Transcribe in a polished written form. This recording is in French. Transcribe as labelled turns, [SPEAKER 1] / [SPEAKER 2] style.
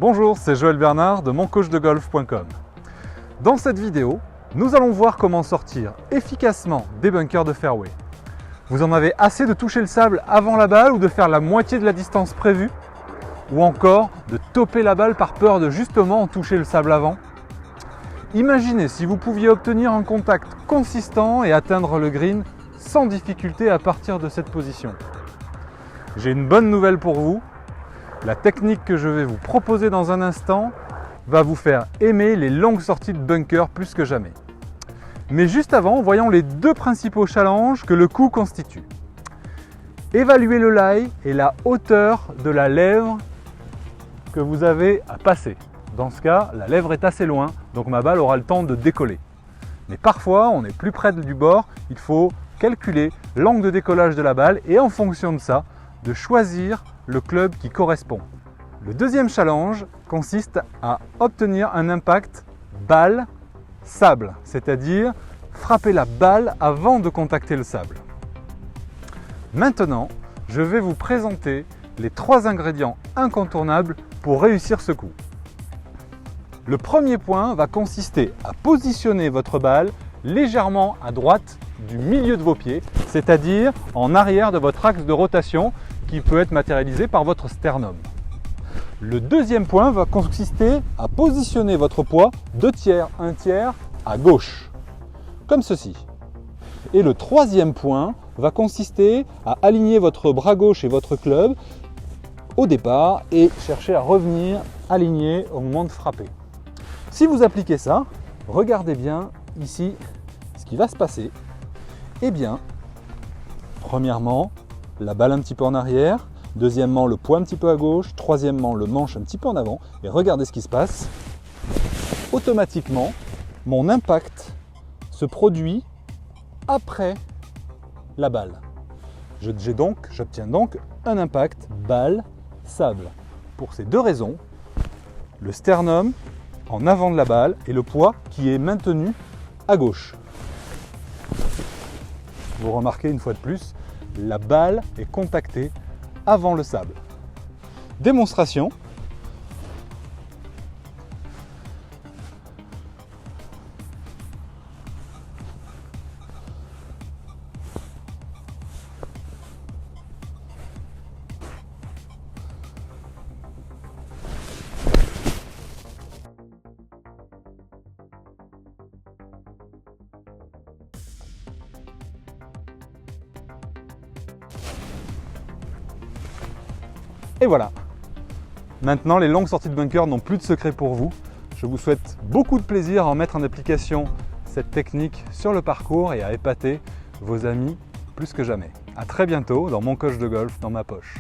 [SPEAKER 1] Bonjour, c'est Joël Bernard de moncoachdegolf.com. Dans cette vidéo, nous allons voir comment sortir efficacement des bunkers de fairway. Vous en avez assez de toucher le sable avant la balle ou de faire la moitié de la distance prévue? Ou encore de toper la balle par peur de justement en toucher le sable avant? Imaginez si vous pouviez obtenir un contact consistant et atteindre le green sans difficulté à partir de cette position. J'ai une bonne nouvelle pour vous. La technique que je vais vous proposer dans un instant va vous faire aimer les longues sorties de bunker plus que jamais. Mais juste avant, voyons les deux principaux challenges que le coup constitue. Évaluer le lie et la hauteur de la lèvre que vous avez à passer. Dans ce cas, la lèvre est assez loin, donc ma balle aura le temps de décoller. Mais parfois, on est plus près du bord, il faut calculer l'angle de décollage de la balle et en fonction de ça, de choisir le club qui correspond. Le deuxième challenge consiste à obtenir un impact balle-sable, c'est-à-dire frapper la balle avant de contacter le sable. Maintenant, je vais vous présenter les 3 ingrédients incontournables pour réussir ce coup. Le premier point va consister à positionner votre balle légèrement à droite du milieu de vos pieds, c'est-à-dire en arrière de votre axe de rotation qui peut être matérialisé par votre sternum. Le deuxième point va consister à positionner votre poids 2/3, 1/3 à gauche, comme ceci. Et le troisième point va consister à aligner votre bras gauche et votre club au départ et chercher à revenir aligné au moment de frapper. Si vous appliquez ça, regardez bien ici ce qui va se passer. Eh bien, premièrement, la balle un petit peu en arrière, deuxièmement le poids un petit peu à gauche, troisièmement le manche un petit peu en avant, et regardez ce qui se passe. Automatiquement, mon impact se produit après la balle. J'obtiens donc un impact balle-sable. Pour ces deux raisons, le sternum en avant de la balle et le poids qui est maintenu à gauche. Vous remarquez une fois de plus, la balle est contactée avant le sable. Démonstration. Et voilà. Maintenant, les longues sorties de bunker n'ont plus de secret pour vous. Je vous souhaite beaucoup de plaisir à en mettre en application cette technique sur le parcours et à épater vos amis plus que jamais. À très bientôt dans Mon Coach de Golf dans ma poche.